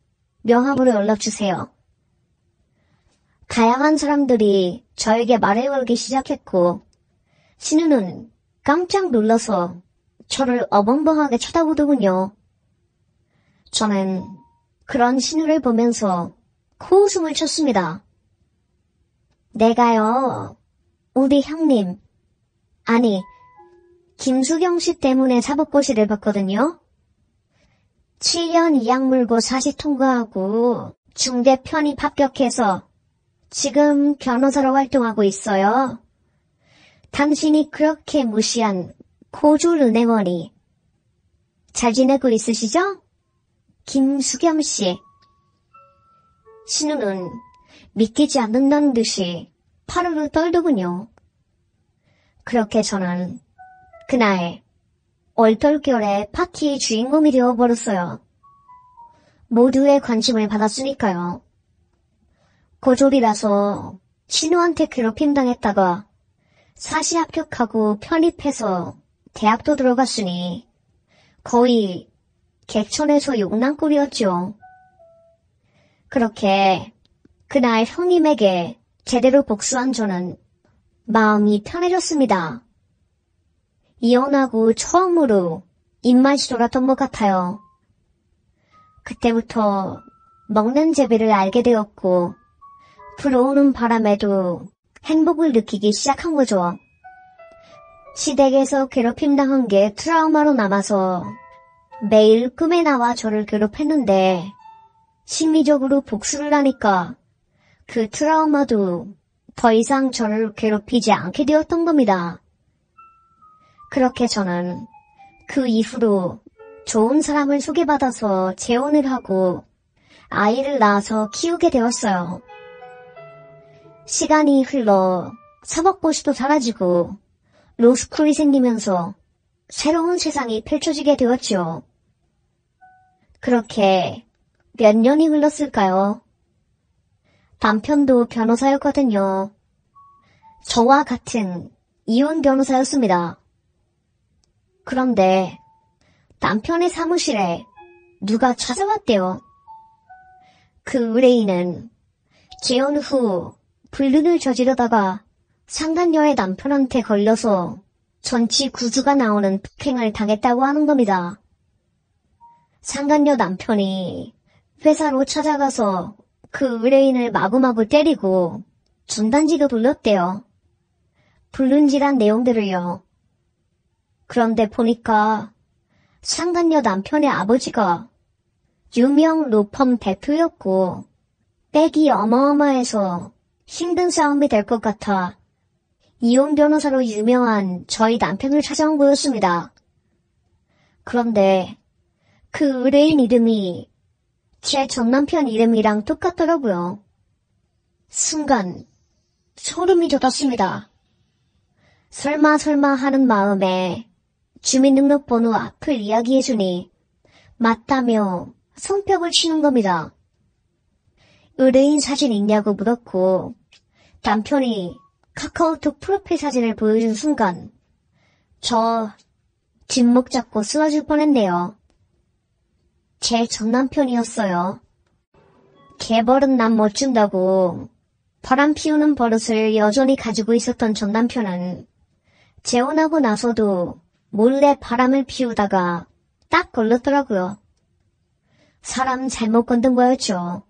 Speaker 1: 명함으로 연락주세요. 다양한 사람들이 저에게 말을 걸기 시작했고 신우는 깜짝 놀라서 저를 어벙벙하게 쳐다보더군요. 저는 그런 신우를 보면서 코웃음을 쳤습니다. 내가요, 우리 형님, 아니 김수경 씨 때문에 사법고시를 봤거든요. 7년 이악 물고 사시 통과하고 중대 편입 합격해서 지금 변호사로 활동하고 있어요. 당신이 그렇게 무시한 고졸 은행원이 잘 지내고 있으시죠? 김수경 씨. 신우는 믿기지 않는다는 듯이 파르르 떨더군요. 그렇게 저는 그날 얼떨결에 파티의 주인공이 되어버렸어요. 모두의 관심을 받았으니까요. 고졸이라서 신우한테 괴롭힘 당했다가 사시 합격하고 편입해서 대학도 들어갔으니 거의 개천에서 용난꼴이었죠. 그렇게 그날 형님에게 제대로 복수한 저는 마음이 편해졌습니다. 이혼하고 처음으로 입맛이 돌았던 것 같아요. 그때부터 먹는 재미를 알게 되었고 불어오는 바람에도 행복을 느끼기 시작한 거죠. 시댁에서 괴롭힘 당한 게 트라우마로 남아서 매일 꿈에 나와 저를 괴롭혔는데 심리적으로 복수를 하니까 그 트라우마도 더 이상 저를 괴롭히지 않게 되었던 겁니다. 그렇게 저는 그 이후로 좋은 사람을 소개받아서 재혼을 하고 아이를 낳아서 키우게 되었어요. 시간이 흘러 사법고시도 사라지고 로스쿨이 생기면서 새로운 세상이 펼쳐지게 되었죠. 그렇게 몇 년이 흘렀을까요? 남편도 변호사였거든요. 저와 같은 이혼 변호사였습니다. 그런데 남편의 사무실에 누가 찾아왔대요. 그 의뢰인은 재혼 후 불륜을 저지르다가 상간녀의 남편한테 걸려서 전치 9주가 나오는 폭행을 당했다고 하는 겁니다. 상간녀 남편이 회사로 찾아가서 그 의뢰인을 마구마구 때리고 중단지도 돌렸대요. 불륜질한 내용들을요. 그런데 보니까 상간녀 남편의 아버지가 유명 로펌 대표였고 빽이 어마어마해서 힘든 싸움이 될 것 같아 이혼 변호사로 유명한 저희 남편을 찾아온 거였습니다. 그런데 그 의뢰인 이름이 제 전남편 이름이랑 똑같더라고요. 순간 소름이 돋았습니다. 설마 하는 마음에 주민등록번호 앞을 이야기해주니 맞다며 손뼉을 치는 겁니다. 의뢰인 사진 있냐고 물었고 남편이 카카오톡 프로필 사진을 보여준 순간 저 뒷목 잡고 쓰러질 뻔했네요. 제 전남편이었어요. 개버릇 남 못 준다고 바람 피우는 버릇을 여전히 가지고 있었던 전남편은 재혼하고 나서도 몰래 바람을 피우다가 딱 걸렸더라고요. 사람 잘못 건든 거였죠.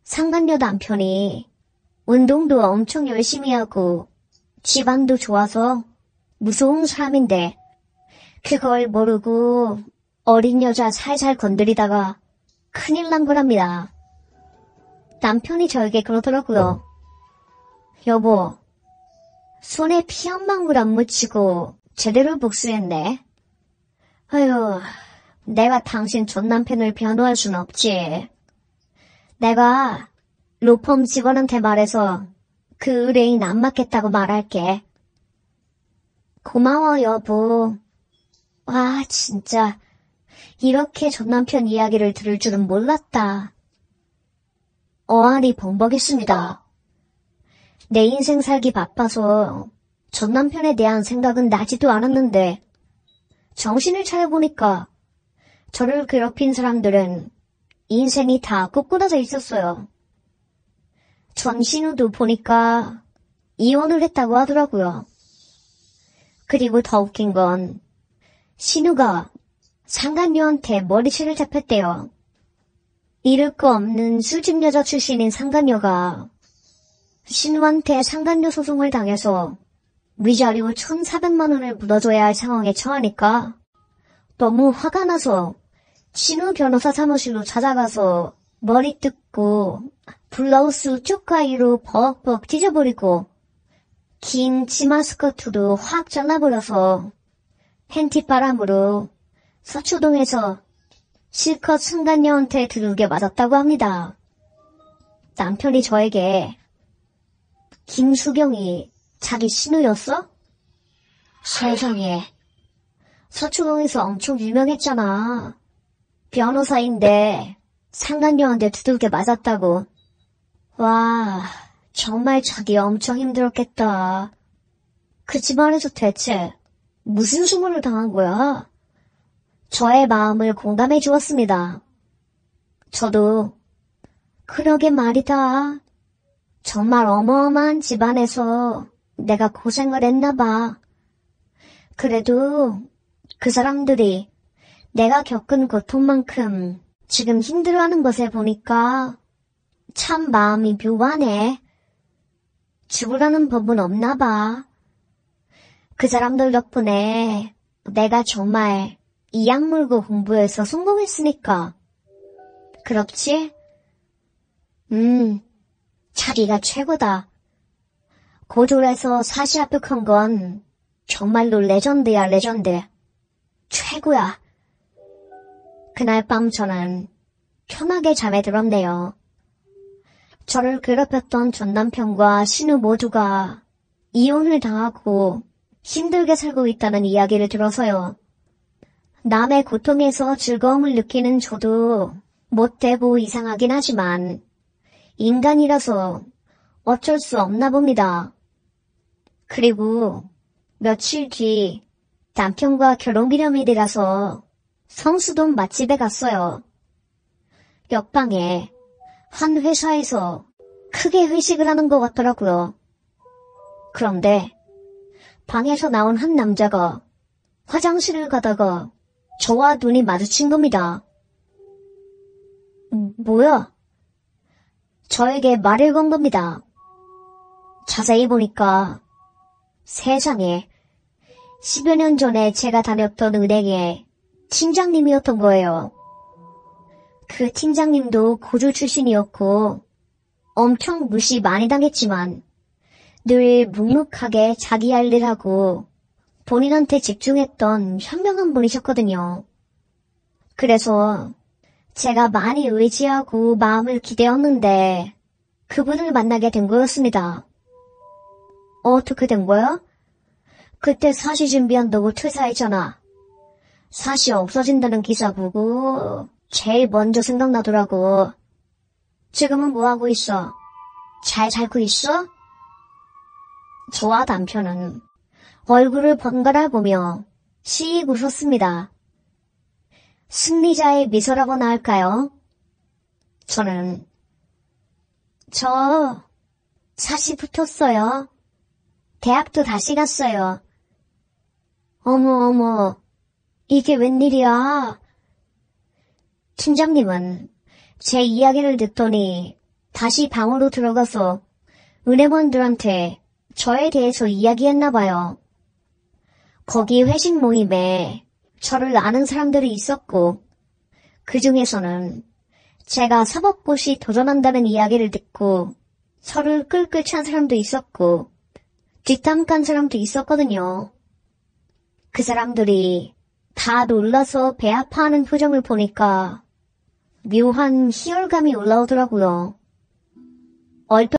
Speaker 1: 상간녀 남편이 운동도 엄청 열심히 하고 집안도 좋아서 무서운 사람인데 그걸 모르고 어린 여자 살살 건드리다가 큰일 난 거랍니다. 남편이 저에게 그러더라고요. 여보, 손에 피 한 방울 안 묻히고 제대로 복수했네. 아유, 내가 당신 전남편을 변호할 순 없지. 내가 로펌 직원한테 말해서 그 의뢰인 안 맞겠다고 말할게. 고마워, 여보. 와, 진짜 이렇게 전남편 이야기를 들을 줄은 몰랐다. 어안이 벙벙했습니다. 내 인생 살기 바빠서 전남편에 대한 생각은 나지도 않았는데 정신을 차려보니까 저를 괴롭힌 사람들은 인생이 다 꼬꾸라져 있었어요. 전 신우도 보니까 이혼을 했다고 하더라고요. 그리고 더 웃긴 건 신우가 상간녀한테 머리채를 잡혔대요. 잃을 거 없는 술집 여자 출신인 상간녀가 신우한테 상간녀 소송을 당해서 위자료 1,400만 원을 물어줘야 할 상황에 처하니까 너무 화가 나서 신우 변호사 사무실로 찾아가서 머리 뜯고 블라우스 쪽가위로 벅벅 찢어버리고 긴 치마 스커트도 확 잘라버려서 팬티바람으로 서초동에서 실컷 상간녀한테 두들겨 맞았다고 합니다. 남편이 저에게 김수경이 자기 신우였어? 세상에. 서초동에서 엄청 유명했잖아. 변호사인데 상간녀한테 두들겨 맞았다고. 와, 정말 자기 엄청 힘들었겠다. 그 집안에서 대체 무슨 수모를 당한 거야? 저의 마음을 공감해 주었습니다. 저도 그러게 말이다. 정말 어마어마한 집안에서 내가 고생을 했나 봐. 그래도 그 사람들이 내가 겪은 고통만큼 지금 힘들어하는 것을 보니까 참 마음이 묘하네. 죽으라는 법은 없나 봐. 그 사람들 덕분에 내가 정말 이 약물고 공부해서 성공했으니까. 그렇지? 자기가 최고다. 고졸에서 사시 합격한 건 정말로 레전드야, 레전드. 최고야. 그날 밤 저는 편하게 잠에 들었네요. 저를 괴롭혔던 전 남편과 신우 모두가 이혼을 당하고 힘들게 살고 있다는 이야기를 들어서요. 남의 고통에서 즐거움을 느끼는 저도 못되고 이상하긴 하지만 인간이라서 어쩔 수 없나 봅니다. 그리고 며칠 뒤 남편과 결혼기념일이 라서 성수동 맛집에 갔어요. 옆방에 한 회사에서 크게 회식을 하는 것 같더라고요. 그런데 방에서 나온 한 남자가 화장실을 가다가 저와 눈이 마주친 겁니다. 뭐야? 저에게 말을 건 겁니다. 자세히 보니까 세상에 10여 년 전에 제가 다녔던 은행의 팀장님이었던 거예요. 그 팀장님도 고졸 출신이었고 엄청 무시 많이 당했지만 늘 묵묵하게 자기 할 일 하고 본인한테 집중했던 현명한 분이셨거든요. 그래서 제가 많이 의지하고 마음을 기대었는데 그분을 만나게 된 거였습니다. 어떻게 된 거야? 그때 사시 준비한다고 퇴사했잖아. 사시 없어진다는 기사 보고 제일 먼저 생각나더라고. 지금은 뭐하고 있어? 잘 살고 있어? 저와 남편은 얼굴을 번갈아 보며 씩 웃었습니다. 승리자의 미소라고나 할까요? 저는 저 사시 붙었어요. 대학도 다시 갔어요. 어머, 이게 웬일이야? 팀장님은 제 이야기를 듣더니 다시 방으로 들어가서 은행원들한테 저에 대해서 이야기했나 봐요. 거기 회식 모임에 저를 아는 사람들이 있었고 그 중에서는 제가 사법고시 도전한다는 이야기를 듣고 저를 끌끌 찬 사람도 있었고 뒷담 깐 사람도 있었거든요. 그 사람들이 다 놀라서 배 아파하는 표정을 보니까 묘한 희열감이 올라오더라고요. 얼핏